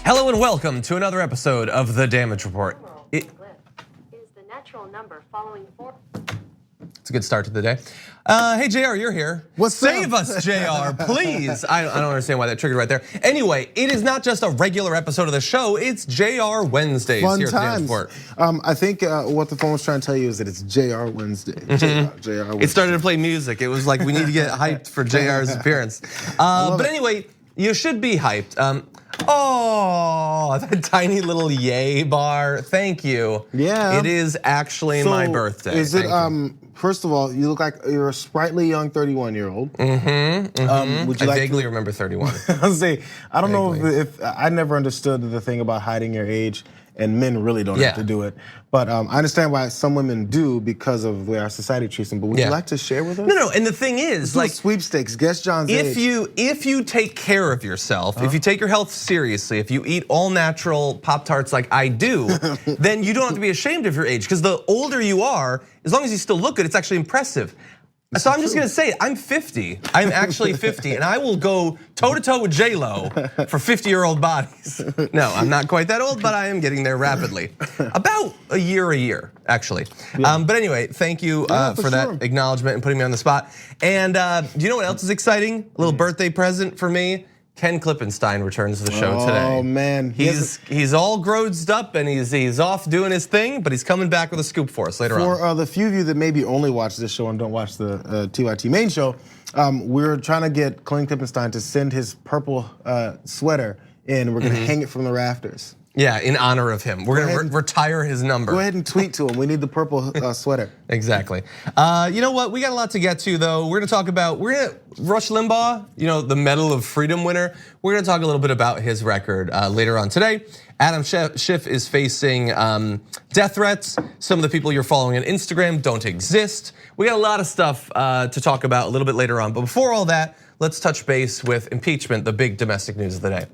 Hello and welcome to another episode of The Damage Report. Is the natural number following four. It's a good start to the day. Hey Jayar, you're here. Save us, Jayar, please. I don't understand why that triggered right there. Anyway, it is not just a regular episode of the show, it's Jayar Wednesdays Fun here at The Damage times. Report. I think what the phone was trying to tell you is that it's Jayar Wednesday. Jayar Wednesday. It started to play music. It was like we need to get hyped for Jayar's appearance. But anyway, you should be hyped. Oh, that tiny little yay bar. Thank you. Yeah. It is actually my birthday. Is it, first of all, you look like you're a sprightly young 31-year-old. Would you I like vaguely remember 31. I'll say, I don't know if I never understood the thing about hiding your age, and men really don't have to do it. But I understand why some women do because of the way our society treats them. But would you like to share with us? No, and the thing is, like sweepstakes, guess John's if age. if you take care of yourself, if you take your health seriously, if you eat all natural Pop-Tarts like I do, then you don't have to be ashamed of your age. Because the older you are, as long as you still look good, it's actually impressive. So I'm just gonna say, I'm 50. I'm actually 50, and I will go toe to toe with J-Lo for 50-year-old bodies. No, I'm not quite that old, but I am getting there rapidly. About a year, actually. But anyway, thank you for that acknowledgement and putting me on the spot. And do you know what else is exciting? A little birthday present for me. Ken Klippenstein returns to the show today. Oh man, he's all grown up and he's off doing his thing, but he's coming back with a scoop for us later on. For the few of you that maybe only watch this show and don't watch the TYT main show, we're trying to get Ken Klippenstein to send his purple sweater in. We're gonna hang it from the rafters. Yeah, in honor of him. We're gonna retire his number. Go ahead and tweet to him. We need the purple sweater. Exactly. You know what? We got a lot to get to though. We're gonna Rush Limbaugh, you know, the Medal of Freedom winner. We're gonna talk a little bit about his record later on today. Adam Schiff is facing death threats. Some of the people you're following on Instagram don't exist. We got a lot of stuff to talk about a little bit later on. But before all that, let's touch base with impeachment, the big domestic news of the day.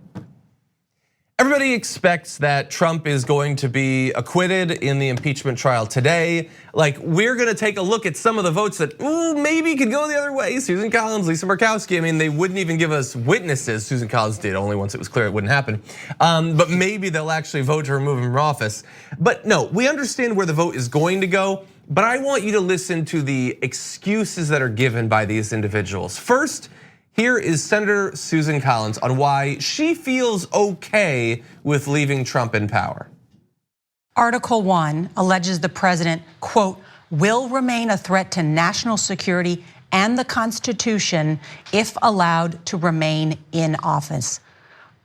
Everybody expects that Trump is going to be acquitted in the impeachment trial today. Like, we're gonna take a look at some of the votes that maybe could go the other way. Susan Collins, Lisa Murkowski, I mean, they wouldn't even give us witnesses. Susan Collins did, only once it was clear it wouldn't happen. But maybe they'll actually vote to remove him from office. But no, we understand where the vote is going to go, but I want you to listen to the excuses that are given by these individuals. First, here is Senator Susan Collins on why she feels okay with leaving Trump in power. Article 1 alleges the president, quote, will remain a threat to national security and the Constitution if allowed to remain in office.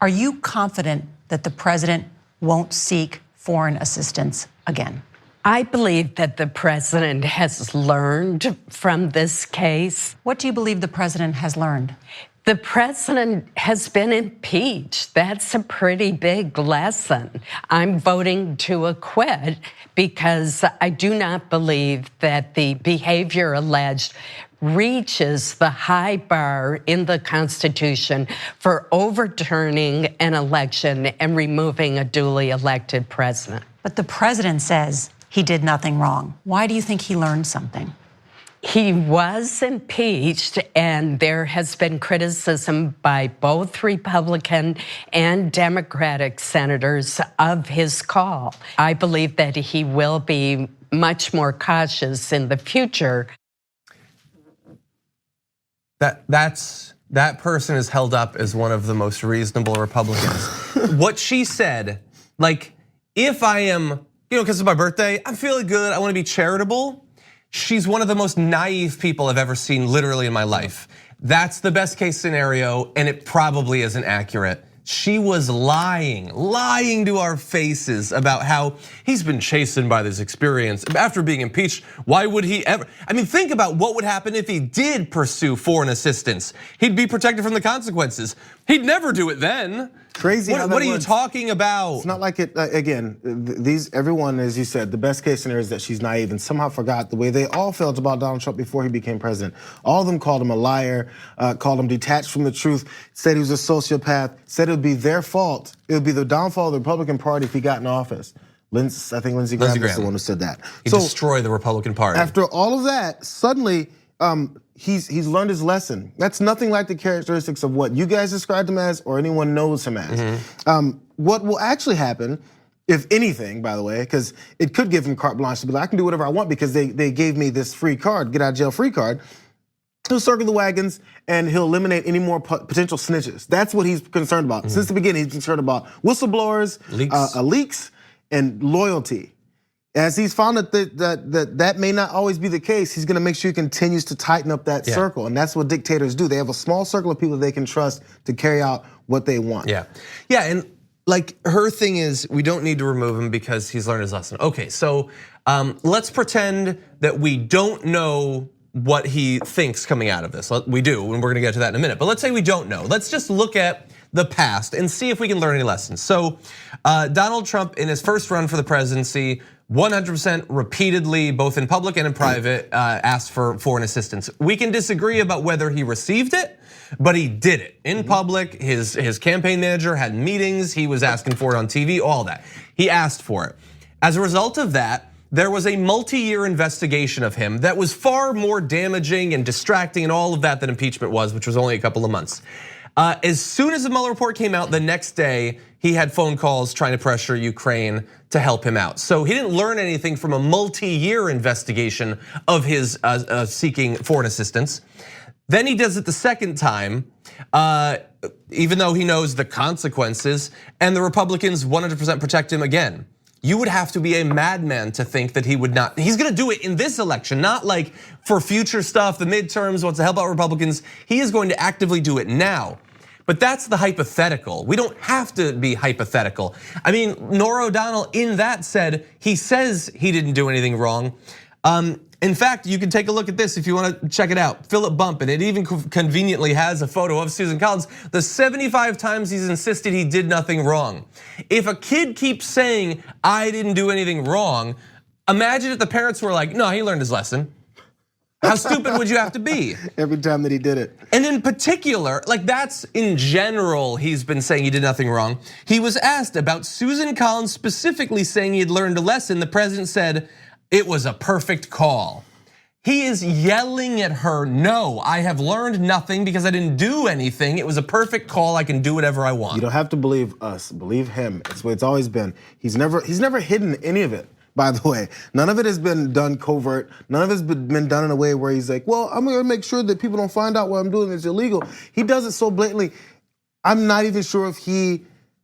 Are you confident that the president won't seek foreign assistance again? I believe that the president has learned from this case. What do you believe the president has learned? The president has been impeached. That's a pretty big lesson. I'm voting to acquit because I do not believe that the behavior alleged reaches the high bar in the Constitution for overturning an election and removing a duly elected president. But the president says he did nothing wrong. Why do you think he learned something? He was impeached, and there has been criticism by both Republican and Democratic senators of his call. I believe that he will be much more cautious in the future. That person is held up as one of the most reasonable Republicans. What she said, like, if I am, because it's my birthday, I'm feeling good, I wanna be charitable. She's one of the most naive people I've ever seen literally in my life. That's the best case scenario, and it probably isn't accurate. She was lying to our faces about how he's been chastened by this experience. After being impeached, why would he ever? I mean, think about what would happen if he did pursue foreign assistance. He'd be protected from the consequences. He'd never do it then. Crazy. What are you talking about? It's not like it, again, everyone, as you said, the best case scenario is that she's naive and somehow forgot the way they all felt about Donald Trump before he became president. All of them called him a liar, called him detached from the truth, said he was a sociopath, said it would be their fault. It would be the downfall of the Republican Party if he got in office. I think Lindsey Graham was the one who said that. He destroyed the Republican Party. After all of that, suddenly, he's learned his lesson. That's nothing like the characteristics of what you guys described him as or anyone knows him as. What will actually happen, if anything, by the way, because it could give him carte blanche to be like, I can do whatever I want because they gave me this free card, get out of jail free card. He'll circle the wagons and he'll eliminate any more potential snitches. That's what he's concerned about. Since the beginning, he's concerned about whistleblowers, leaks and loyalty. As he's found that may not always be the case, he's gonna make sure he continues to tighten up that circle. And that's what dictators do. They have a small circle of people they can trust to carry out what they want. Yeah, and like her thing is, we don't need to remove him because he's learned his lesson. Okay, so let's pretend that we don't know what he thinks coming out of this. We do, and we're gonna get to that in a minute. But let's say we don't know. Let's just look at the past and see if we can learn any lessons. So Donald Trump, in his first run for the presidency, 100% repeatedly, both in public and in private, asked for foreign assistance. We can disagree about whether he received it, but he did it in public. His campaign manager had meetings. He was asking for it on TV, all that. He asked for it. As a result of that, there was a multi-year investigation of him that was far more damaging and distracting and all of that than impeachment was, which was only a couple of months. As soon as the Mueller report came out, the next day, he had phone calls trying to pressure Ukraine to help him out. So he didn't learn anything from a multi-year investigation of his seeking foreign assistance. Then he does it the second time, even though he knows the consequences, and the Republicans 100% protect him again. You would have to be a madman to think that he would not. He's gonna do it in this election, not like for future stuff, the midterms, wants to help out Republicans. He is going to actively do it now. But that's the hypothetical. We don't have to be hypothetical. I mean, Norah O'Donnell in that said, he says he didn't do anything wrong. In fact, you can take a look at this if you want to check it out. Philip Bump, and it even conveniently has a photo of Susan Collins. The 75 times he's insisted he did nothing wrong. If a kid keeps saying, I didn't do anything wrong, imagine if the parents were like, no, he learned his lesson. How stupid would you have to be? Every time that he did it. And in particular, like that's in general, he's been saying he did nothing wrong. He was asked about Susan Collins specifically saying he had learned a lesson. The president said, it was a perfect call. He is yelling at her, no, I have learned nothing because I didn't do anything. It was a perfect call, I can do whatever I want. You don't have to believe us, believe him. It's what it's always been. He's never hidden any of it, by the way. None of it has been done covert. None of it's been done in a way where he's like, well, I'm gonna make sure that people don't find out what I'm doing is illegal. He does it so blatantly, I'm not even sure if he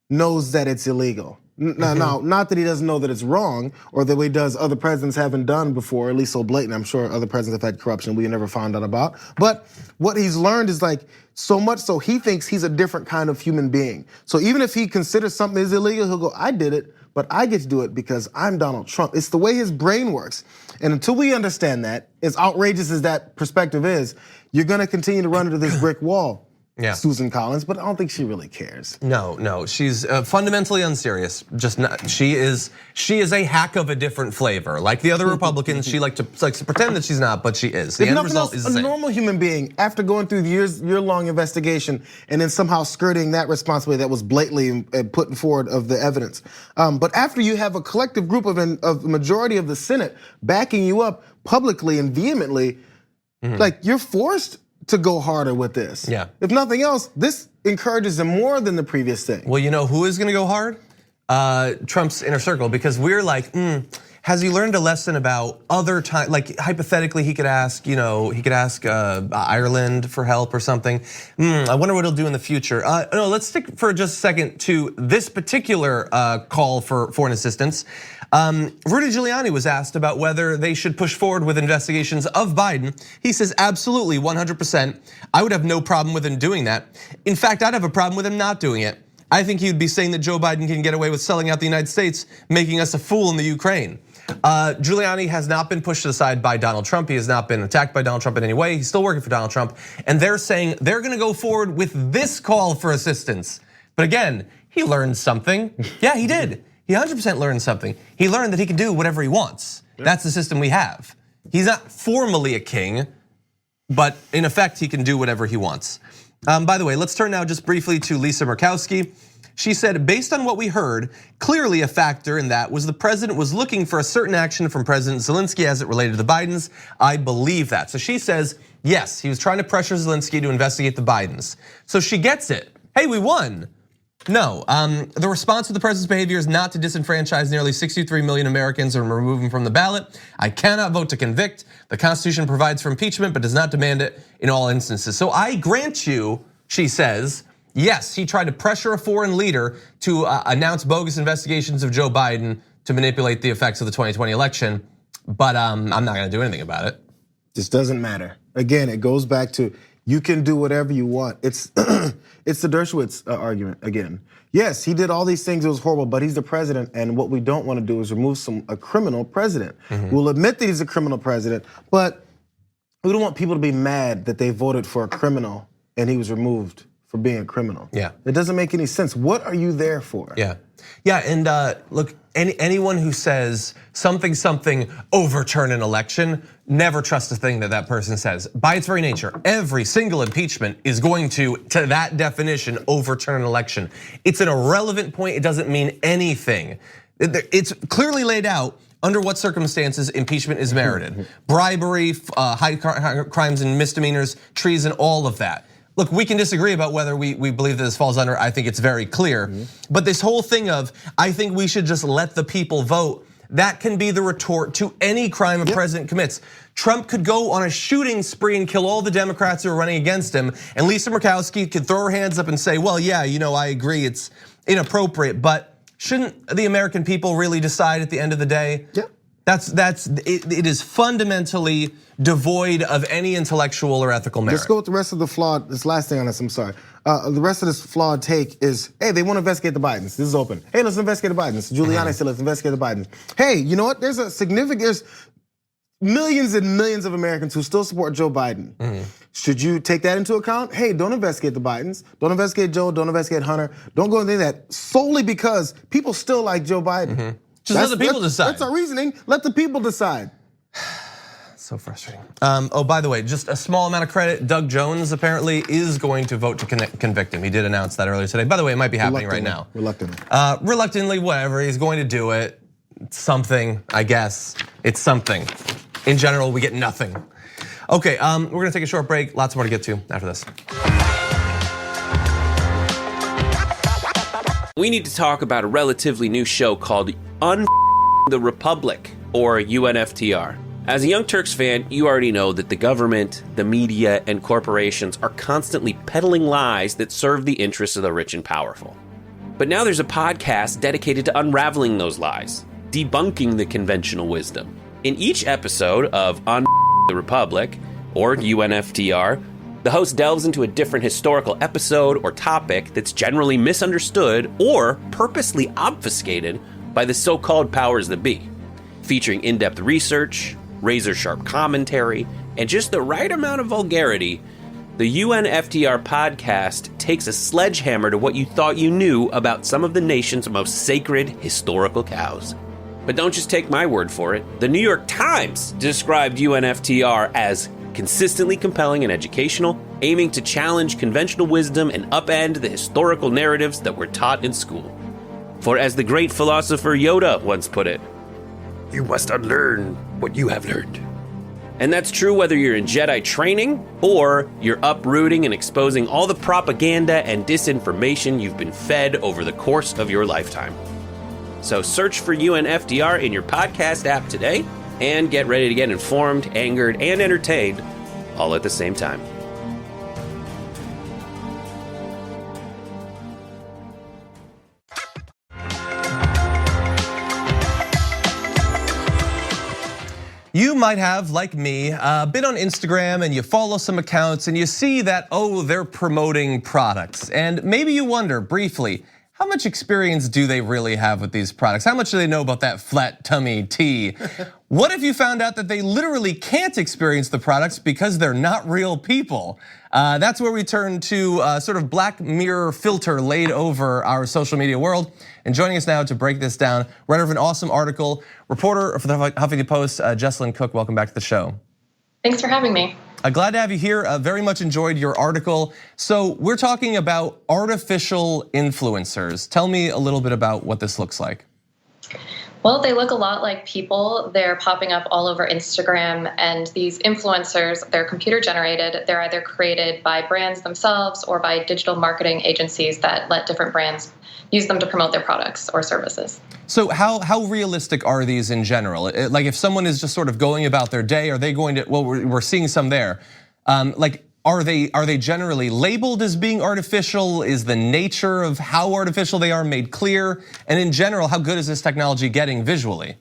knows that it's illegal. No, not that he doesn't know that it's wrong or the way he does other presidents haven't done before, at least so blatant. I'm sure other presidents have had corruption we never found out about. But what he's learned is like so much so he thinks he's a different kind of human being. So even if he considers something is illegal, he'll go, I did it, but I get to do it because I'm Donald Trump. It's the way his brain works. And until we understand that, as outrageous as that perspective is, you're gonna continue to run into this brick wall. Susan Collins, but I don't think she really cares. No, she's fundamentally unserious. Just not. She is a hack of a different flavor. Like the other Republicans, she likes to pretend that she's not, but she is. The end result is the same. A normal human being, after going through the year-long investigation and then somehow skirting that responsibility that was blatantly put forward of the evidence. But after you have a collective group of a majority of the Senate backing you up publicly and vehemently, like you're forced to go harder with this. If nothing else, this encourages him more than the previous thing. Well, you know who is gonna go hard? Trump's inner circle, because we're like, has he learned a lesson about other time? Like hypothetically, he could ask, Ireland for help or something. I wonder what he'll do in the future. No, let's stick for just a second to this particular call for foreign assistance. Rudy Giuliani was asked about whether they should push forward with investigations of Biden. He says, absolutely, 100%. I would have no problem with him doing that. In fact, I'd have a problem with him not doing it. I think he would be saying that Joe Biden can get away with selling out the United States, making us a fool in the Ukraine. Giuliani has not been pushed aside by Donald Trump. He has not been attacked by Donald Trump in any way. He's still working for Donald Trump. And they're saying they're gonna go forward with this call for assistance. But again, he learned something. Yeah, he did. He 100% learned something. He learned that he can do whatever he wants. That's the system we have. He's not formally a king, but in effect, he can do whatever he wants. By the way, let's turn now just briefly to Lisa Murkowski. She said, based on what we heard, clearly a factor in that was the president was looking for a certain action from President Zelensky as it related to the Bidens. I believe that. So she says, yes, he was trying to pressure Zelensky to investigate the Bidens. So she gets it. Hey, we won. No, the response to the president's behavior is not to disenfranchise nearly 63 million Americans and remove them from the ballot. I cannot vote to convict. The Constitution provides for impeachment, but does not demand it in all instances. So I grant you, she says, yes, he tried to pressure a foreign leader to announce bogus investigations of Joe Biden to manipulate the effects of the 2020 election, but I'm not gonna do anything about it. Just doesn't matter. Again, it goes back to you can do whatever you want. It's it's the Dershowitz argument again. Yes, he did all these things, it was horrible, but he's the president, and what we don't want to do is remove a criminal president. We'll admit that he's a criminal president, but we don't want people to be mad that they voted for a criminal and he was removed for being a criminal. Yeah. It doesn't make any sense. What are you there for? Yeah, and look, anyone who says something overturn an election, never trust a thing that person says. By its very nature, every single impeachment is going to that definition, overturn an election. It's an irrelevant point, it doesn't mean anything. It's clearly laid out under what circumstances impeachment is merited. Bribery, high crimes and misdemeanors, treason, all of that. Look, we can disagree about whether we believe that this falls under, I think it's very clear. But this whole thing of, I think we should just let the people vote, that can be the retort to any crime a president commits. Trump could go on a shooting spree and kill all the Democrats who are running against him, and Lisa Murkowski could throw her hands up and say, well, yeah, I agree, it's inappropriate, but shouldn't the American people really decide at the end of the day? Yeah. It is fundamentally devoid of any intellectual or ethical merit. Let's go with the rest of the flawed, this last thing on this, I'm sorry. The rest of this flawed take is, hey, they want to investigate the Bidens. This is open. Hey, let's investigate the Bidens. Giuliani said, let's investigate the Bidens. Hey, you know what? There's millions and millions of Americans who still support Joe Biden. Should you take that into account? Hey, don't investigate the Bidens. Don't investigate Joe, don't investigate Hunter. Don't go into that solely because people still like Joe Biden. Just let the people decide. That's our reasoning. Let the people decide. So frustrating. Oh, by the way, just a small amount of credit. Doug Jones apparently is going to vote to convict him. He did announce that earlier today. By the way, it might be happening right now. Reluctantly. Reluctantly, whatever. He's going to do it. It's something, I guess. It's something. In general, we get nothing. Okay, we're gonna take a short break. Lots more to get to after this. We need to talk about a relatively new show called the Republic, or UNFTR. As a Young Turks fan, you already know that the government, the media, and corporations are constantly peddling lies that serve the interests of the rich and powerful. But now there's a podcast dedicated to unraveling those lies, debunking the conventional wisdom. In each episode of the Republic, or UNFTR, the host delves into a different historical episode or topic that's generally misunderstood or purposely obfuscated by the so-called powers that be, featuring in-depth research, razor-sharp commentary, and just the right amount of vulgarity. The UNFTR podcast takes a sledgehammer to what you thought you knew about some of the nation's most sacred historical cows. But don't just take my word for it. The New York Times described UNFTR as consistently compelling and educational, aiming to challenge conventional wisdom and upend the historical narratives that were taught in school. For as the great philosopher Yoda once put it, you must unlearn what you have learned. And that's true whether you're in Jedi training or you're uprooting and exposing all the propaganda and disinformation you've been fed over the course of your lifetime. So search for UNFTR in your podcast app today and get ready to get informed, angered, and entertained all at the same time. You might have, like me, been on Instagram and you follow some accounts and you see that, oh, they're promoting products. And maybe you wonder briefly, how much experience do they really have with these products? How much do they know about that flat tummy tea? What if you found out that they literally can't experience the products because they're not real people? That's where we turn to sort of Black Mirror filter laid over our social media world. And joining us now to break this down, writer of an awesome article, reporter for the Huffington Post, Jesselyn Cook, welcome back to the show. Thanks for having me. Glad to have you here. Very much enjoyed your article. So we're talking about artificial influencers. Tell me a little bit about what this looks like. Well, they look a lot like people. They're popping up all over Instagram, and these influencers, they're computer generated. They're either created by brands themselves or by digital marketing agencies that let different brands use them to promote their products or services. So how realistic are these in general? Like if someone is just sort of going about their day, are they going to, well, we're seeing some there. Like, are they generally labeled as being artificial? Is the nature of how artificial they are made clear? And in general, how good is this technology getting visually?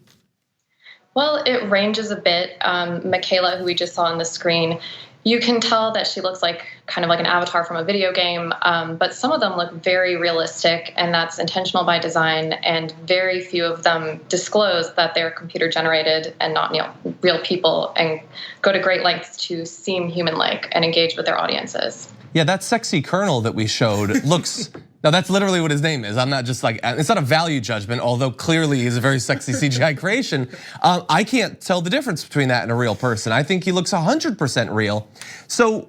Well, it ranges a bit. Michaela, who we just saw on the screen, you can tell that she looks like kind of like an avatar from a video game, but some of them look very realistic, and that's intentional by design, and very few of them disclose that they're computer generated and not real people, and go to great lengths to seem human-like and engage with their audiences. Yeah, that sexy colonel that we showed looks, now that's literally what his name is. I'm not just like, it's not a value judgment, although clearly he's a very sexy CGI creation. I can't tell the difference between that and a real person. I think he looks 100% real. So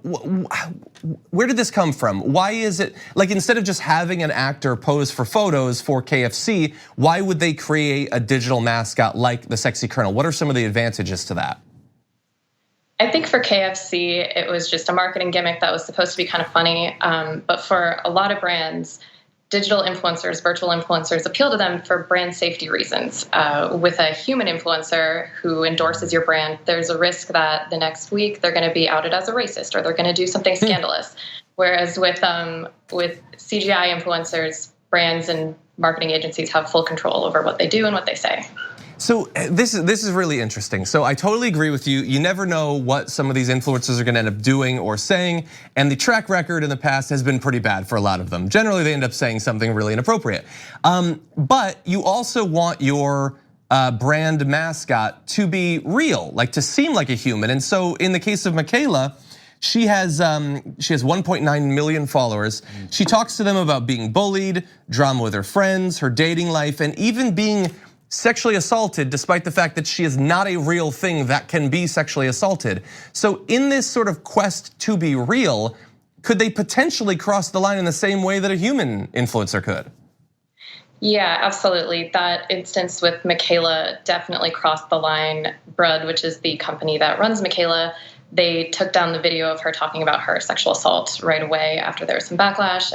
where did this come from? Why is it, like instead of just having an actor pose for photos for KFC, why would they create a digital mascot like the sexy colonel? What are some of the advantages to that? I think for KFC, it was just a marketing gimmick that was supposed to be kind of funny. But for a lot of brands, digital influencers, virtual influencers appeal to them for brand safety reasons. With a human influencer who endorses your brand, there's a risk that the next week they're going to be outed as a racist or they're going to do something scandalous. Whereas with CGI influencers, brands and marketing agencies have full control over what they do and what they say. So this is really interesting. So I totally agree with you. You never know what some of these influencers are gonna end up doing or saying, and the track record in the past has been pretty bad for a lot of them. Generally, they end up saying something really inappropriate. But you also want your brand mascot to be real, like to seem like a human. And so in the case of Michaela, she has 1.9 million followers. She talks to them about being bullied, drama with her friends, her dating life, and even being sexually assaulted, despite the fact that she is not a real thing that can be sexually assaulted. So in this sort of quest to be real, could they potentially cross the line in the same way that a human influencer could? Yeah, absolutely. That instance with Michaela definitely crossed the line. Brud, which is the company that runs Michaela, they took down the video of her talking about her sexual assault right away after there was some backlash.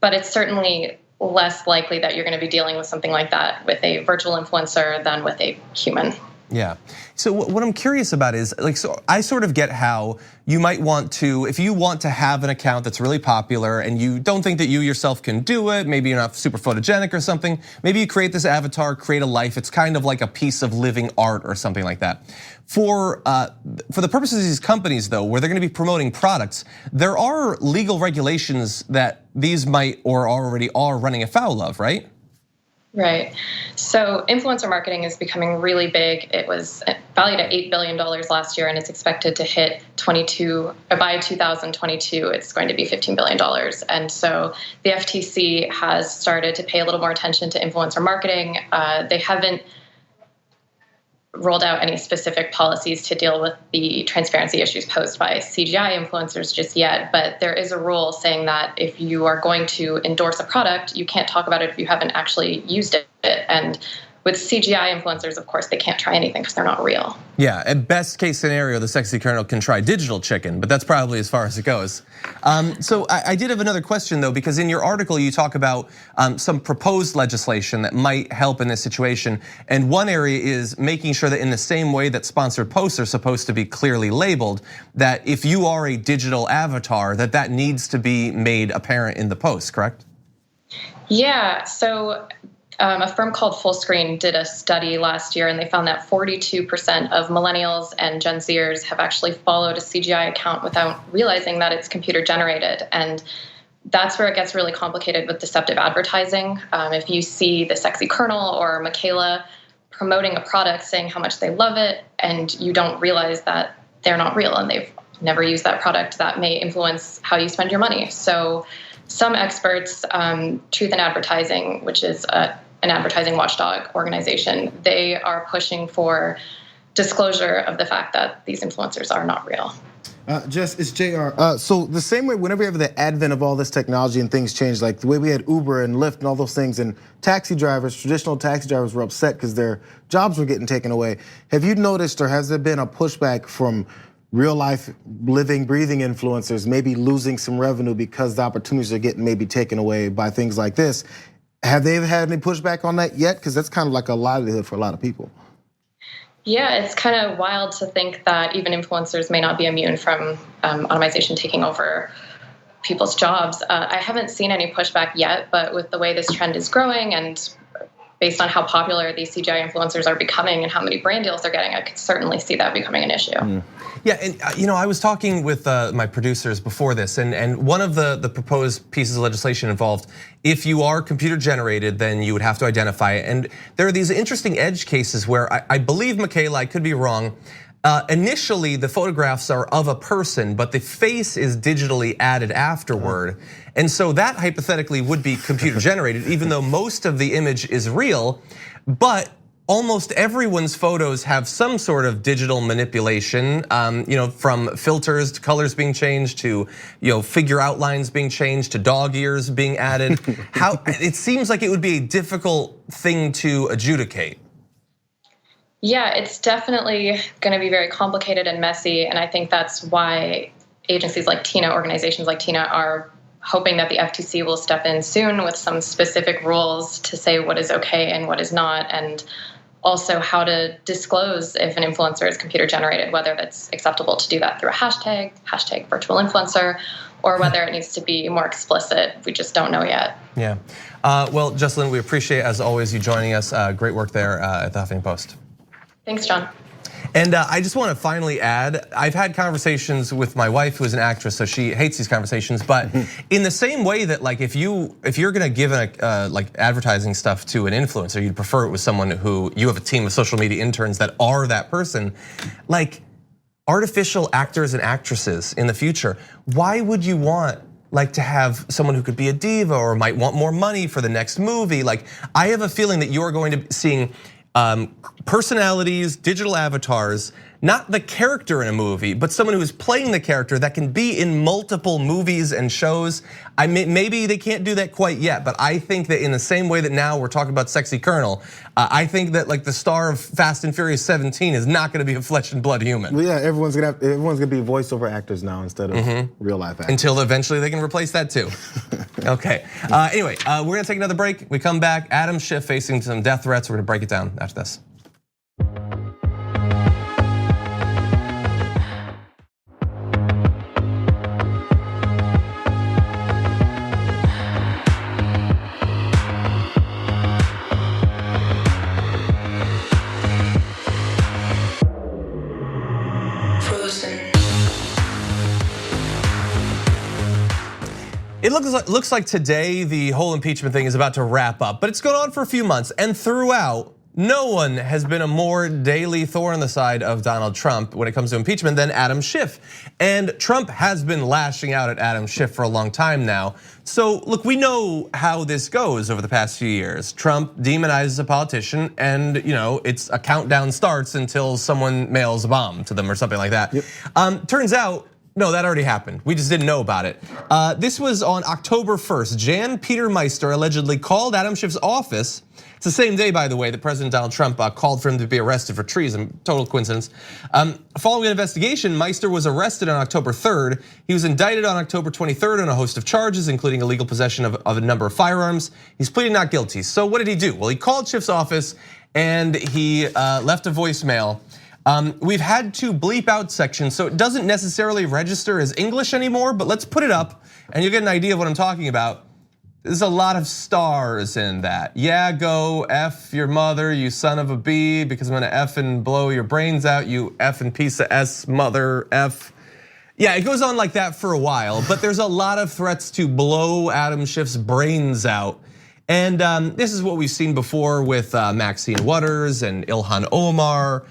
But it's certainly less likely that you're going to be dealing with something like that with a virtual influencer than with a human. Yeah. So what I'm curious about is, like, so I sort of get how you might want to, if you want to have an account that's really popular and you don't think that you yourself can do it, maybe you're not super photogenic or something, maybe you create this avatar, create a life. It's kind of like a piece of living art or something like that. For the purposes of these companies though, where they're gonna be promoting products, there are legal regulations that these might or already are running afoul of, right? Right. So influencer marketing is becoming really big. It was valued at $8 billion last year, and it's expected to hit by 2022, it's going to be $15 billion. And so the FTC has started to pay a little more attention to influencer marketing. They haven't rolled out any specific policies to deal with the transparency issues posed by CGI influencers just yet, but there is a rule saying that if you are going to endorse a product, you can't talk about it if you haven't actually used it. And with CGI influencers, of course, they can't try anything because they're not real. Yeah, at best case scenario, the sexy colonel can try digital chicken, but that's probably as far as it goes. So I did have another question though, because in your article you talk about some proposed legislation that might help in this situation. And one area is making sure that in the same way that sponsored posts are supposed to be clearly labeled, that if you are a digital avatar, that needs to be made apparent in the post, correct? Yeah, so a firm called Fullscreen did a study last year, and they found that 42% of millennials and Gen Zers have actually followed a CGI account without realizing that it's computer generated. And that's where it gets really complicated with deceptive advertising. If you see the sexy colonel or Michaela promoting a product saying how much they love it, and you don't realize that they're not real and they've never used that product, that may influence how you spend your money. So some experts, Truth in Advertising, which is an advertising watchdog organization, they are pushing for disclosure of the fact that these influencers are not real. Jess, it's Jayar. So the same way, whenever you have the advent of all this technology and things change, like the way we had Uber and Lyft and all those things, and taxi drivers, traditional taxi drivers were upset because their jobs were getting taken away. Have you noticed, or has there been a pushback from real life, living, breathing influencers maybe losing some revenue because the opportunities are getting maybe taken away by things like this? Have they had any pushback on that yet? Because that's kind of like a livelihood for a lot of people. Yeah, it's kind of wild to think that even influencers may not be immune from automation taking over people's jobs. I haven't seen any pushback yet, but with the way this trend is growing and based on how popular these CGI influencers are becoming and how many brand deals they're getting, I could certainly see that becoming an issue. Yeah, and I was talking with my producers before this, and one of the proposed pieces of legislation involved, if you are computer generated, then you would have to identify it. And there are these interesting edge cases where I believe, Michaela, I could be wrong, initially the photographs are of a person, but the face is digitally added afterward. And so that hypothetically would be computer generated, even though most of the image is real, but almost everyone's photos have some sort of digital manipulation, from filters to colors being changed to figure outlines being changed to dog ears being added. How it seems like it would be a difficult thing to adjudicate. Yeah, it's definitely going to be very complicated and messy, and I think that's why agencies like TINA, organizations like TINA, are hoping that the FTC will step in soon with some specific rules to say what is okay and what is not, and also how to disclose if an influencer is computer generated, whether that's acceptable to do that through a hashtag virtual influencer, or whether it needs to be more explicit. We just don't know yet. Yeah, well, Jesselyn, we appreciate, as always, you joining us. Great work there at the Huffington Post. Thanks, John. And I just want to finally add, I've had conversations with my wife, who is an actress, so she hates these conversations. But in the same way that, like, if you're gonna give like advertising stuff to an influencer, you'd prefer it with someone who you have a team of social media interns that are that person. Like artificial actors and actresses in the future, why would you want to have someone who could be a diva or might want more money for the next movie? Like, I have a feeling that you're going to be seeing personalities, digital avatars, not the character in a movie, but someone who is playing the character that can be in multiple movies and shows. Maybe they can't do that quite yet, but I think that in the same way that now we're talking about Sexy Colonel, I think that the star of Fast and Furious 17 is not gonna be a flesh and blood human. Well, yeah, everyone's gonna be voiceover actors now instead of real life actors. Until eventually they can replace that too. Okay, anyway, we're gonna take another break. We come back, Adam Schiff facing some death threats. We're gonna break it down after this. It looks like today the whole impeachment thing is about to wrap up, but it's going on for a few months, and throughout, no one has been a more daily thorn in the side of Donald Trump when it comes to impeachment than Adam Schiff. And Trump has been lashing out at Adam Schiff for a long time now. So look, we know how this goes over the past few years. Trump demonizes a politician and it's a countdown starts until someone mails a bomb to them or something like that. Yep. Turns out, no, that already happened. We just didn't know about it. This was on October 1st. Jan Peter Meister allegedly called Adam Schiff's office. It's the same day, by the way, that President Donald Trump called for him to be arrested for treason. Total coincidence. Following an investigation, Meister was arrested on October 3rd. He was indicted on October 23rd on a host of charges, including illegal possession of a number of firearms. He's pleading not guilty. So what did he do? Well, he called Schiff's office and he left a voicemail. We've had to bleep out sections, so it doesn't necessarily register as English anymore, but let's put it up and you'll get an idea of what I'm talking about. There's a lot of stars in that. Yeah, go F your mother, you son of a B, because I'm gonna F and blow your brains out, you F and piece of S mother F. Yeah, it goes on like that for a while, but there's a lot of threats to blow Adam Schiff's brains out. And this is what we've seen before with Maxine Waters and Ilhan Omar.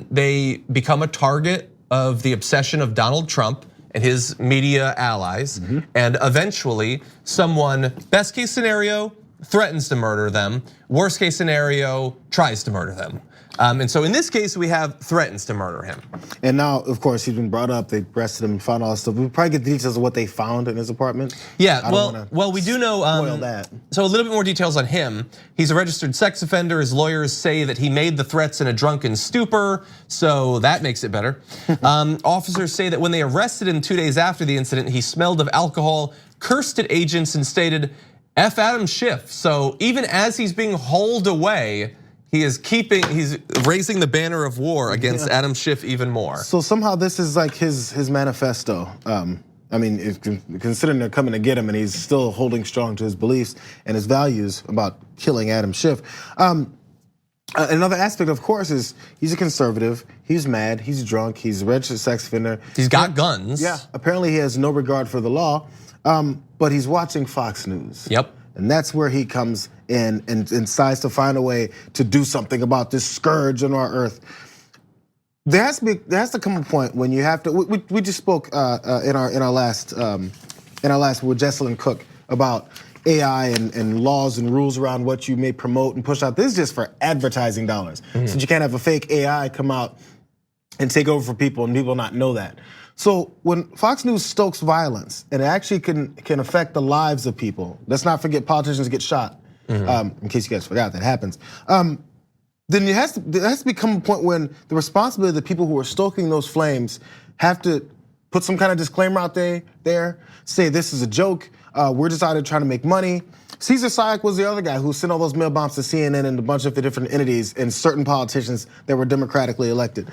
They become a target of the obsession of Donald Trump and his media allies. And eventually someone, best case scenario, threatens to murder them. Worst case scenario, tries to murder them. And so in this case, we have threatens to murder him. And now, of course, he's been brought up. They arrested him, found all this stuff. We'll probably get the details of what they found in his apartment. Yeah, well, we do know. Spoil that. So a little bit more details on him. He's a registered sex offender. His lawyers say that he made the threats in a drunken stupor, so that makes it better. Officers say that when they arrested him 2 days after the incident, he smelled of alcohol, cursed at agents, and stated, "F Adam Schiff." So even as he's being hauled away, he's raising the banner of war against Adam Schiff even more. So somehow this is like his manifesto. I mean, considering they're coming to get him and he's still holding strong to his beliefs and his values about killing Adam Schiff. Another aspect, of course, is he's a conservative. He's mad, he's drunk, he's a registered sex offender. He's got guns. Yeah, apparently he has no regard for the law, but he's watching Fox News. Yep. And that's where he comes in and decides to find a way to do something about this scourge on our earth. There has to come a point when you have to. We just spoke in our last with Jesselyn Cook about AI and laws and rules around what you may promote and push out. This is just for advertising dollars. So you can't have a fake AI come out and take over for people and people not know that. So when Fox News stokes violence and it actually can affect the lives of people, let's not forget politicians get shot. In case you guys forgot, that happens. Then there has to become a point when the responsibility of the people who are stoking those flames have to put some kind of disclaimer out there, say this is a joke, we're just out here trying to make money. Caesar Sayak was the other guy who sent all those mail bombs to CNN and a bunch of the different entities and certain politicians that were democratically elected.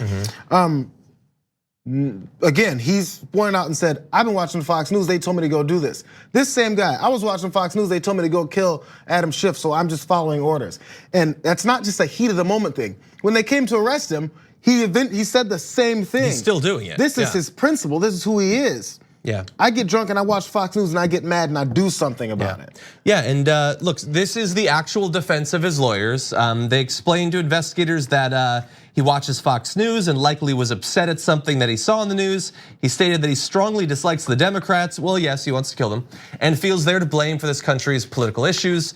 Again, he's pointed out and said, I've been watching Fox News, they told me to go do this. This same guy, I was watching Fox News, they told me to go kill Adam Schiff, so I'm just following orders. And that's not just a heat of the moment thing. When they came to arrest him, he said the same thing. He's still doing it. This is his principle, this is who he is. Yeah. I get drunk and I watch Fox News and I get mad and I do something about it. Yeah, and look, this is the actual defense of his lawyers. They explained to investigators that he watches Fox News and likely was upset at something that he saw in the news. He stated that he strongly dislikes the Democrats. Well, yes, he wants to kill them, and feels they're to blame for this country's political issues.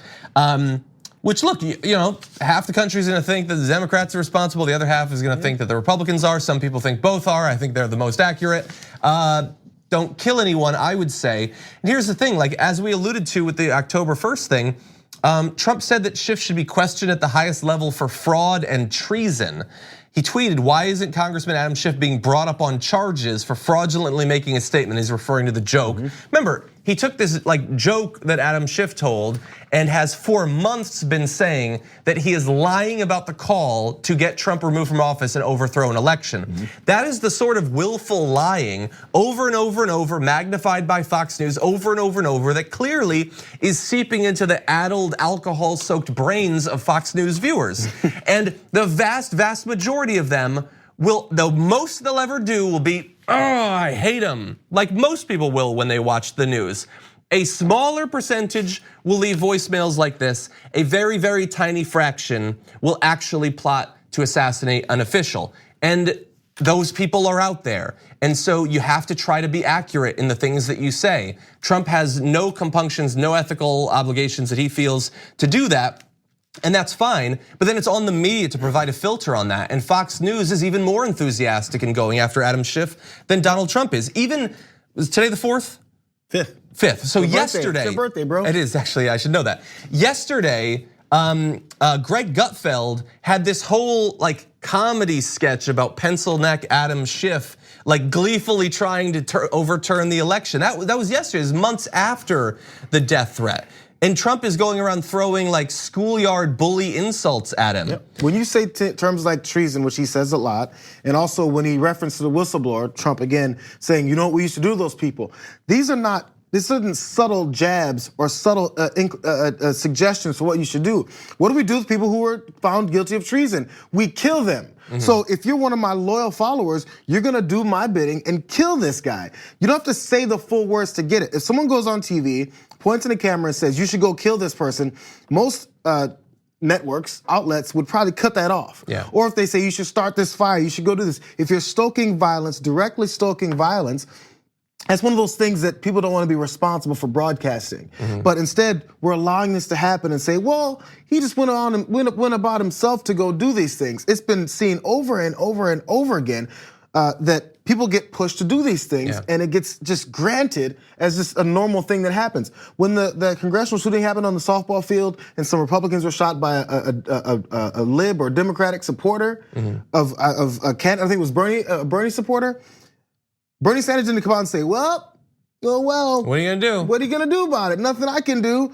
Which, look, you know, half the country's gonna think that the Democrats are responsible, the other half is gonna think that the Republicans are. Some people think both are. I think they're the most accurate. Don't kill anyone, I would say. And here's the thing, like as we alluded to with the October 1st thing, Trump said that Schiff should be questioned at the highest level for fraud and treason. He tweeted, why isn't Congressman Adam Schiff being brought up on charges for fraudulently making a statement? He's referring to the joke. Remember, he took this like joke that Adam Schiff told and has for months been saying that he is lying about the call to get Trump removed from office and overthrow an election. That is the sort of willful lying over and over and over, magnified by Fox News over and over and over, that clearly is seeping into the addled, alcohol-soaked brains of Fox News viewers. And the vast majority of them the most they'll ever do will be, oh, I hate him, like most people will when they watch the news. A smaller percentage will leave voicemails like this. A very, very tiny fraction will actually plot to assassinate an official. And those people are out there. And so you have to try to be accurate in the things that you say. Trump has no compunctions, no ethical obligations that he feels to do that. And that's fine, but then it's on the media to provide a filter on that. And Fox News is even more enthusiastic in going after Adam Schiff than Donald Trump is. Even, was today the 4th? 5th. So yesterday. It's your birthday, bro. It is actually, I should know that. Yesterday, Greg Gutfeld had this whole like comedy sketch about pencil neck Adam Schiff, like gleefully trying to overturn the election. That was yesterday, it was months after the death threat. And Trump is going around throwing like schoolyard bully insults at him. Yep. When you say terms like treason, which he says a lot, and also when he referenced the whistleblower, Trump again saying, you know what we used to do to those people. This isn't subtle jabs or subtle suggestions for what you should do. What do we do with people who are found guilty of treason? We kill them. So if you're one of my loyal followers, you're gonna do my bidding and kill this guy. You don't have to say the full words to get it. If someone goes on TV, points in the camera and says, you should go kill this person, most networks, outlets would probably cut that off. Or if they say you should start this fire, you should go do this. If you're stoking violence, directly stoking violence, That's one of those things that people don't want to be responsible for broadcasting. But instead, we're allowing this to happen and say, well, he just went about himself to go do these things. It's been seen over and over and over again that people get pushed to do these things, and it gets just granted as just a normal thing that happens. When the congressional shooting happened on the softball field and some Republicans were shot by a lib or Democratic supporter of a candidate, I think it was Bernie supporter, Bernie Sanders didn't come out and say, well, what are you gonna do? What are you gonna do about it? Nothing I can do.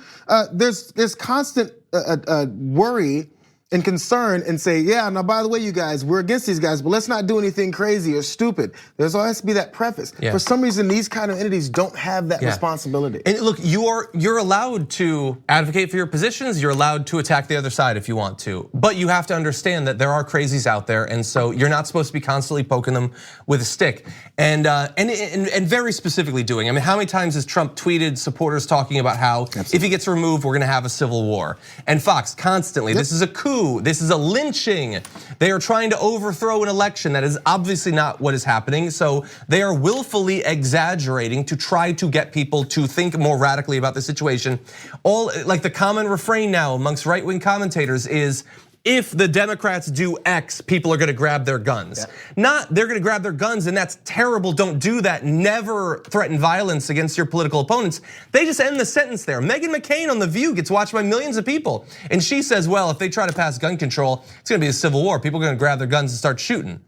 There's constant worry and concern and say, yeah, now by the way, you guys, we're against these guys, but let's not do anything crazy or stupid. There's always to be that preface. For some reason, these kind of entities don't have that responsibility. And look, you're allowed to advocate for your positions, you're allowed to attack the other side if you want to, but you have to understand that there are crazies out there, and so you're not supposed to be constantly poking them with a stick. And very specifically doing, I mean, how many times has Trump tweeted supporters talking about how if he gets removed, we're gonna have a civil war? And Fox constantly, this is a coup, this is a lynching. They are trying to overthrow an election. That is obviously not what is happening. So they are willfully exaggerating to try to get people to think more radically about the situation. All like the common refrain now amongst right-wing commentators is, if the Democrats do X, people are gonna grab their guns. Not they're gonna grab their guns and that's terrible, don't do that, never threaten violence against your political opponents. They just end the sentence there. Meghan McCain on The View gets watched by millions of people. And she says, well, if they try to pass gun control, it's gonna be a civil war. People are gonna grab their guns and start shooting.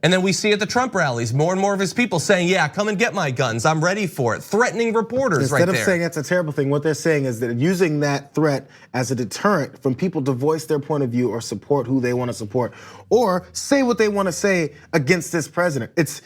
And then we see at the Trump rallies, more and more of his people saying, yeah, come and get my guns, I'm ready for it. Threatening reporters right there. Instead of saying that's a terrible thing, what they're saying is that using that threat as a deterrent from people to voice their point of view or support who they want to support, or say what they want to say against this president. It's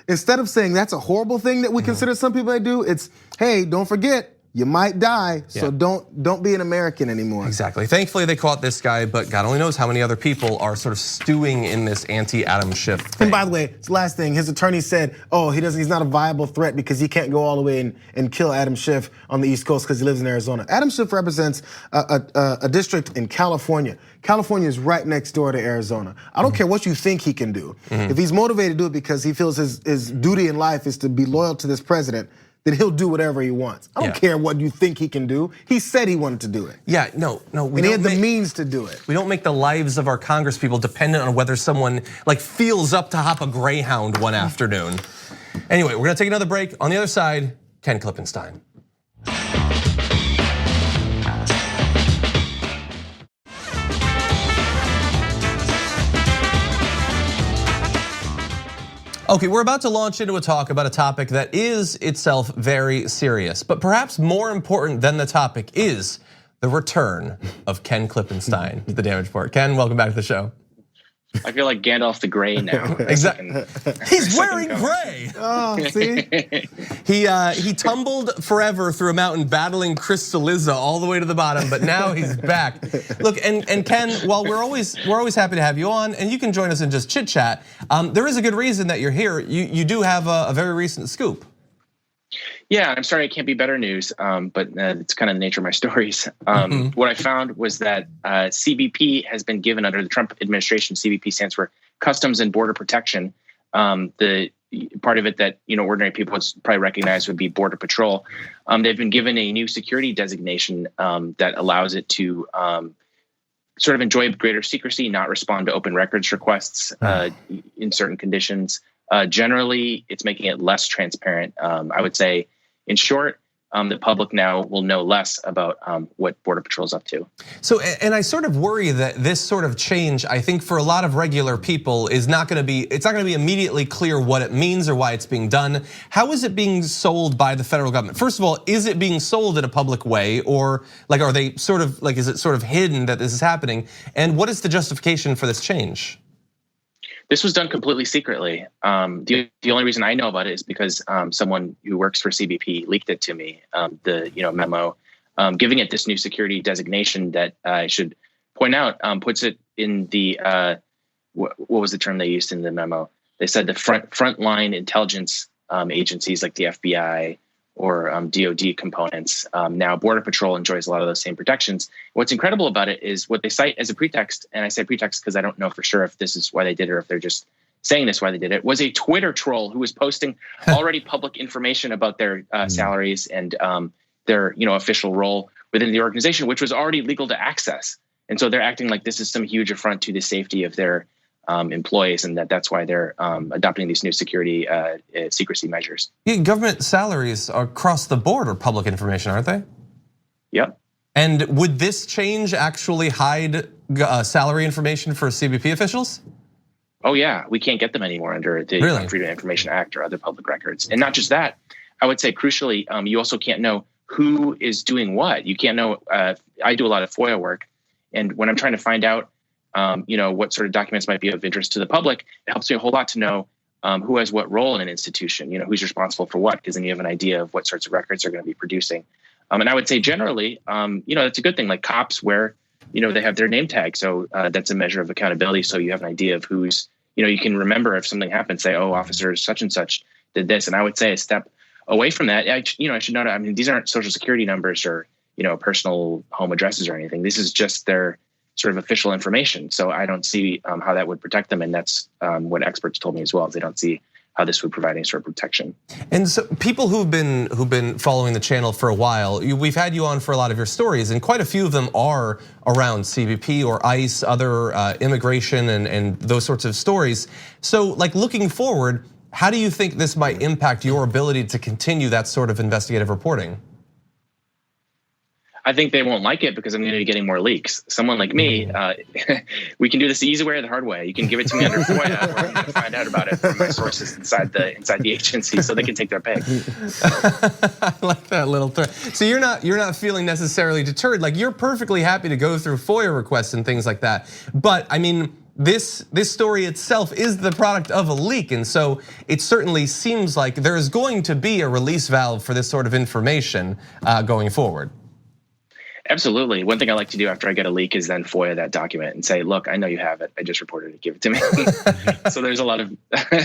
instead of saying that's a horrible thing that we consider some people they do, it's, hey, don't forget, you might die, so don't be an American anymore. Exactly. Thankfully, they caught this guy, but God only knows how many other people are sort of stewing in this anti-Adam Schiff thing. And by the way, it's the last thing, his attorney said, oh, he's not a viable threat because he can't go all the way and kill Adam Schiff on the East Coast because he lives in Arizona. Adam Schiff represents a district in California. California is right next door to Arizona. I don't care what you think he can do. If he's motivated to do it because he feels his duty in life is to be loyal to this president, then he'll do whatever he wants. I don't care what you think he can do. He said he wanted to do it. No, and he had the means to do it. We don't make the lives of our congresspeople dependent on whether someone like feels up to hop a Greyhound one afternoon. Anyway, we're gonna take another break. On the other side, Ken Klippenstein. Okay, we're about to launch into a talk about a topic that is itself very serious, but perhaps more important than the topic is the return of Ken Klippenstein to the Damage Report. Ken, welcome back to the show. I feel like Gandalf the Grey now. Exactly. He's wearing gray. Oh, see? He tumbled forever through a mountain battling Crystalliza all the way to the bottom, but now he's back. Look, and Ken, while we're always happy to have you on, and you can join us and just chit chat, there is a good reason that you're here. You do have a very recent scoop. Yeah, I'm sorry it can't be better news, but it's kind of the nature of my stories. What I found was that CBP has been given under the Trump administration. CBP stands for Customs and Border Protection. The part of it that ordinary people would probably recognize would be Border Patrol. They've been given a new security designation that allows it to sort of enjoy greater secrecy, not respond to open records requests in certain conditions. Generally, it's making it less transparent. I would say, in short, the public now will know less about what Border Patrol is up to. So, and I sort of worry that this sort of change, I think for a lot of regular people it's not gonna be immediately clear what it means or why it's being done. How is it being sold by the federal government? First of all, is it being sold in a public way, or like are they sort of like, is it sort of hidden that this is happening? And what is the justification for this change? This was done completely secretly. The only reason I know about it is because someone who works for CBP leaked it to me, the memo, giving it this new security designation that I should point out puts it in the what was the term they used in the memo? They said the frontline intelligence agencies like the FBI or DOD components. Now Border Patrol enjoys a lot of those same protections. What's incredible about it is what they cite as a pretext, and I say pretext because I don't know for sure if this is why they did it or if they're just saying this, why they did it, was a Twitter troll who was posting already public information about their salaries and their official role within the organization, which was already legal to access. And so they're acting like this is some huge affront to the safety of their employees, and that's why they're adopting these new security secrecy measures. Yeah, government salaries across the board are public information, aren't they? Yep. And would this change actually hide salary information for CBP officials? Oh yeah, we can't get them anymore under the Freedom of Information Act or other public records. And not just that, I would say crucially, you also can't know who is doing what. You can't know. I do a lot of FOIA work, and when I'm trying to find out, what sort of documents might be of interest to the public, it helps me a whole lot to know who has what role in an institution. Who's responsible for what, because then you have an idea of what sorts of records they're going to be producing. And I would say generally, that's a good thing. Like cops wear, they have their name tag, so that's a measure of accountability. So you have an idea of who's, you can remember if something happens, say, oh, officer such and such did this. And I would say a step away from that, I should note, these aren't social security numbers or, personal home addresses or anything. This is just their sort of official information. So I don't see how that would protect them. And that's what experts told me as well. They don't see how this would provide any sort of protection. And so people who've been following the channel for a while, we've had you on for a lot of your stories, and quite a few of them are around CBP or ICE, other immigration and those sorts of stories. So like looking forward, how do you think this might impact your ability to continue that sort of investigative reporting? I think they won't like it because I'm going to be getting more leaks. Someone like me, we can do this the easy way or the hard way. You can give it to me under FOIA, or I'm going to find out about it from my sources inside the agency, so they can take their pick. I like that little threat. So you're not feeling necessarily deterred. Like you're perfectly happy to go through FOIA requests and things like that. But I mean, this story itself is the product of a leak, and so it certainly seems like there is going to be a release valve for this sort of information going forward. Absolutely. One thing I like to do after I get a leak is then FOIA that document and say, look, I know you have it. I just reported it. Give it to me. So there's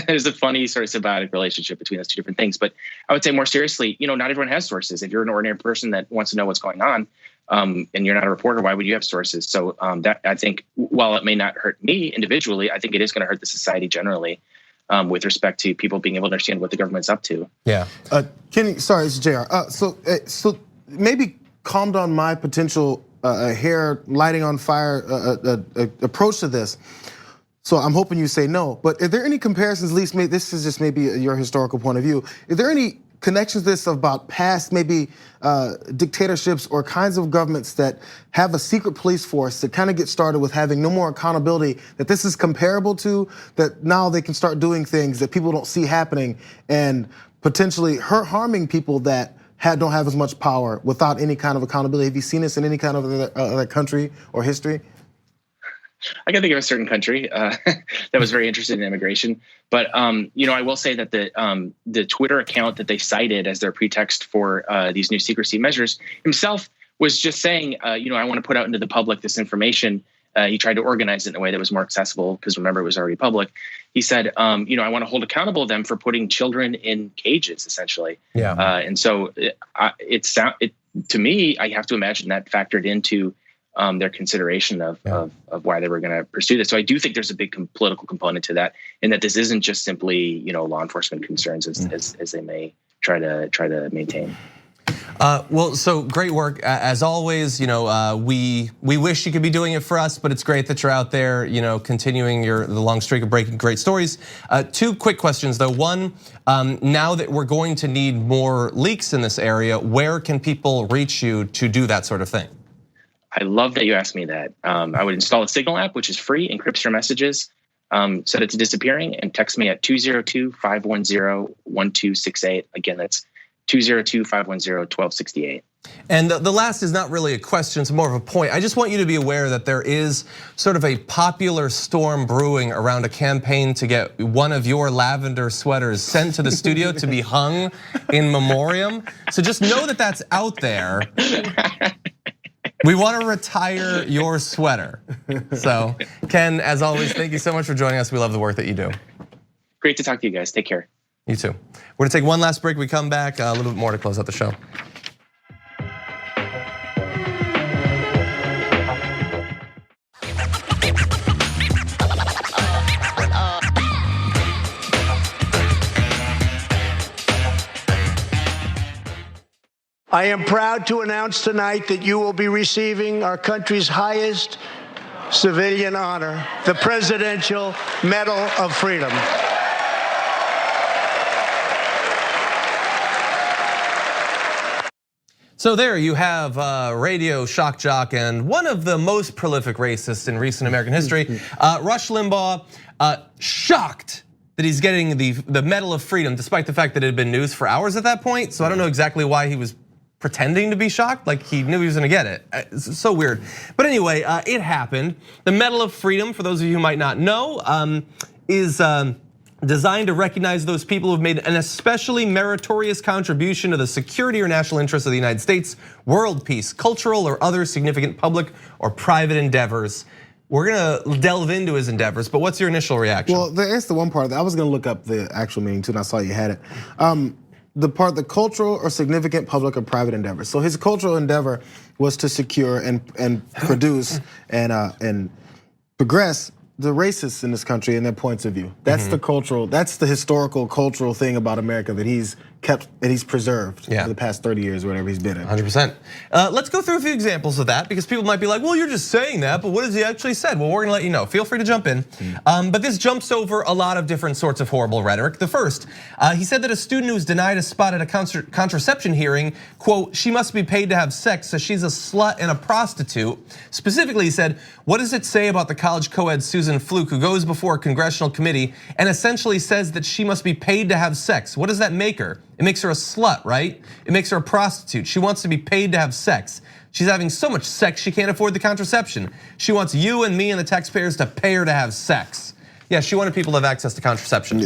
there's a funny sort of symbiotic relationship between those two different things. But I would say more seriously, not everyone has sources. If you're an ordinary person that wants to know what's going on and you're not a reporter, why would you have sources? So that I think while it may not hurt me individually, I think it is going to hurt the society generally with respect to people being able to understand what the government's up to. Yeah. Kenny, sorry, it's Jayar. So maybe calm down my potential hair lighting on fire approach to this. So I'm hoping you say no. But are there any comparisons, at least this is just maybe your historical point of view, is there any connections to this about past maybe dictatorships or kinds of governments that have a secret police force that kind of get started with having no more accountability, that this is comparable to, that now they can start doing things that people don't see happening and potentially harming people that don't have as much power without any kind of accountability? Have you seen this in any kind of other country or history? I can think of a certain country that was very interested in immigration, but I will say that the Twitter account that they cited as their pretext for these new secrecy measures himself was just saying, I want to put out into the public this information. He tried to organize it in a way that was more accessible because remember it was already public. He said, I want to hold accountable them for putting children in cages, essentially. Yeah. And so to me, I have to imagine that factored into their consideration of why they were going to pursue this. So I do think there's a big political component to that, and that this isn't just simply law enforcement concerns as they may try to maintain. Well, so great work as always. We wish you could be doing it for us, but it's great that you're out there, continuing the long streak of breaking great stories. Two quick questions though. One, now that we're going to need more leaks in this area, where can people reach you to do that sort of thing? I love that you asked me that. I would install a Signal app, which is free, encrypts your messages, set it to disappearing, and text me at 202-510-1268. Again, that's 202-510-1268. And the last is not really a question, it's more of a point. I just want you to be aware that there is sort of a popular storm brewing around a campaign to get one of your lavender sweaters sent to the studio to be hung in memoriam. So just know that that's out there. We want to retire your sweater. So Ken, as always, thank you so much for joining us. We love the work that you do. Great to talk to you guys. Take care. You too. We're gonna take one last break. We come back, a little bit more to close out the show. I am proud to announce tonight that you will be receiving our country's highest civilian honor, the Presidential Medal of Freedom. So there you have radio shock jock and one of the most prolific racists in recent American history, Rush Limbaugh, shocked that he's getting the Medal of Freedom, despite the fact that it had been news for hours at that point. So I don't know exactly why he was pretending to be shocked, like he knew he was gonna get it. It's so weird. But anyway, it happened. The Medal of Freedom, for those of you who might not know, is designed to recognize those people who've made an especially meritorious contribution to the security or national interests of the United States, world peace, cultural or other significant public or private endeavors. We're gonna delve into his endeavors, but what's your initial reaction? Well, that's the one part. I was gonna look up the actual meaning too, and I saw you had it. The cultural or significant public or private endeavor. So his cultural endeavor was to secure and produce and progress the racists in this country and their points of view. That's the cultural, that's the historical cultural thing about America that he's kept, that he's preserved for the past 30 years, or whatever he's been in. 100%. Let's go through a few examples of that, because people might be like, well, you're just saying that, but what has he actually said? Well, we're gonna let you know. Feel free to jump in. But this jumps over a lot of different sorts of horrible rhetoric. The first, he said that a student who was denied a spot at a contraception hearing, quote, she must be paid to have sex, so she's a slut and a prostitute. Specifically, he said, what does it say about the college co-ed Susan Fluke, who goes before a congressional committee and essentially says that she must be paid to have sex? What does that make her? It makes her a slut, right? It makes her a prostitute. She wants to be paid to have sex. She's having so much sex she can't afford the contraception. She wants you and me and the taxpayers to pay her to have sex. Yeah, she wanted people to have access to contraception.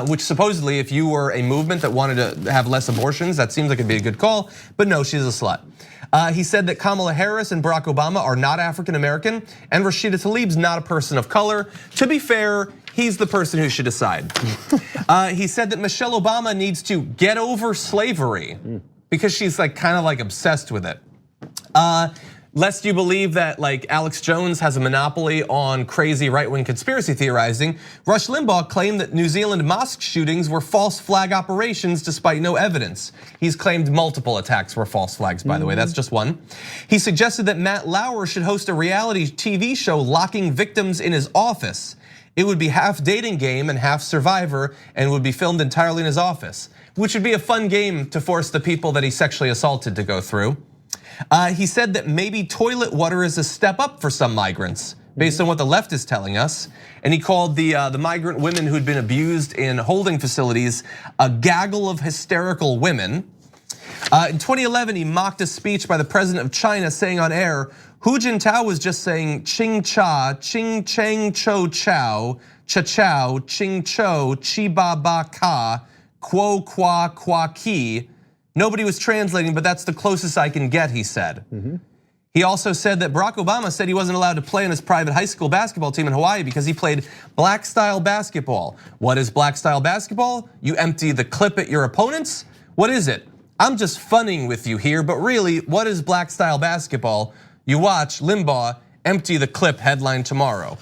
Which supposedly, if you were a movement that wanted to have less abortions, that seems like it'd be a good call, but no, she's a slut. He said that Kamala Harris and Barack Obama are not African American, and Rashida Tlaib's not a person of color. To be fair, he's the person who should decide. He said that Michelle Obama needs to get over slavery because she's like kind of like obsessed with it. Lest you believe that like Alex Jones has a monopoly on crazy right-wing conspiracy theorizing, Rush Limbaugh claimed that New Zealand mosque shootings were false flag operations despite no evidence. He's claimed multiple attacks were false flags, by the way, that's just one. He suggested that Matt Lauer should host a reality TV show locking victims in his office. It would be half dating game and half Survivor, and would be filmed entirely in his office, which would be a fun game to force the people that he sexually assaulted to go through. He said that maybe toilet water is a step up for some migrants, based on what the left is telling us. And he called the migrant women who'd been abused in holding facilities a gaggle of hysterical women. In 2011, he mocked a speech by the president of China saying on air, Hu Jintao was just saying ching cha, ching chang cho chow, cha chow, ching cho, chi ba ba ka, quo qua qua ki. Nobody was translating, but that's the closest I can get, he said. He also said that Barack Obama said he wasn't allowed to play on his private high school basketball team in Hawaii because he played black style basketball. What is black style basketball? You empty the clip at your opponents? What is it? I'm just funning with you here, but really, what is black style basketball? You watch Limbaugh empty the clip headline tomorrow.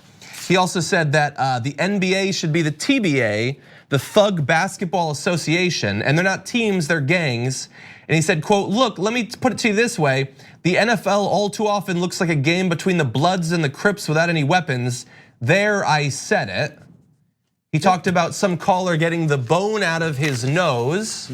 He also said that the NBA should be the TBA, the Thug Basketball Association, and they're not teams, they're gangs. And he said, quote, look, let me put it to you this way. The NFL all too often looks like a game between the Bloods and the Crips without any weapons. There, I said it. He talked about some caller getting the bone out of his nose.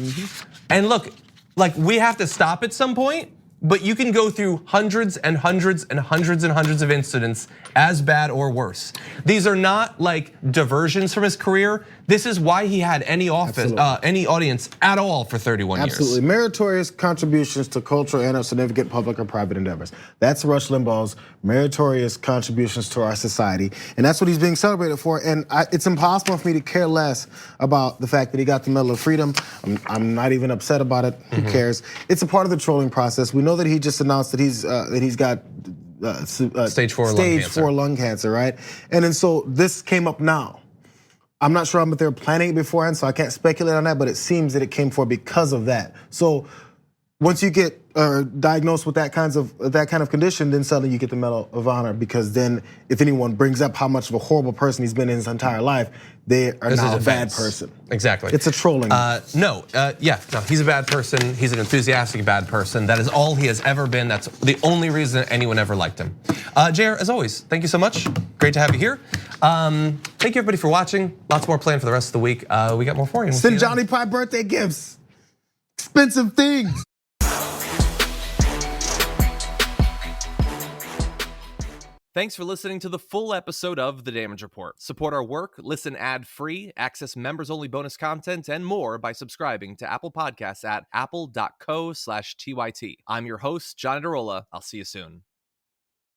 And look, like we have to stop at some point, but you can go through hundreds and hundreds and hundreds and hundreds of incidents as bad or worse. These are not like diversions from his career. This is why he had any audience at all for 31 years. Absolutely, meritorious contributions to cultural and significant public or private endeavors. That's Rush Limbaugh's meritorious contributions to our society, and that's what he's being celebrated for. And it's impossible for me to care less about the fact that he got the Medal of Freedom. I'm not even upset about it. Who cares? It's a part of the trolling process. We know that he just announced that he's got stage 4 lung cancer, right? And then so this came up now. I'm not sure if they were planning it beforehand, so I can't speculate on that, but it seems that it came forward because of that. So once you get diagnosed with that kind of condition, then suddenly you get the Medal of Honor, because then if anyone brings up how much of a horrible person he's been in his entire life, they are now a bad person. Exactly. It's a trolling. No, he's a bad person. He's an enthusiastic bad person. That is all he has ever been. That's the only reason anyone ever liked him. Jayar, as always, thank you so much. Great to have you here. Thank you everybody for watching. Lots more planned for the rest of the week. We got more for you. Send Johnny Pie birthday gifts. Expensive things. Thanks for listening to the full episode of The Damage Report. Support our work, listen ad-free, access members-only bonus content, and more by subscribing to Apple Podcasts at apple.co/TYT. I'm your host, John Adarola. I'll see you soon.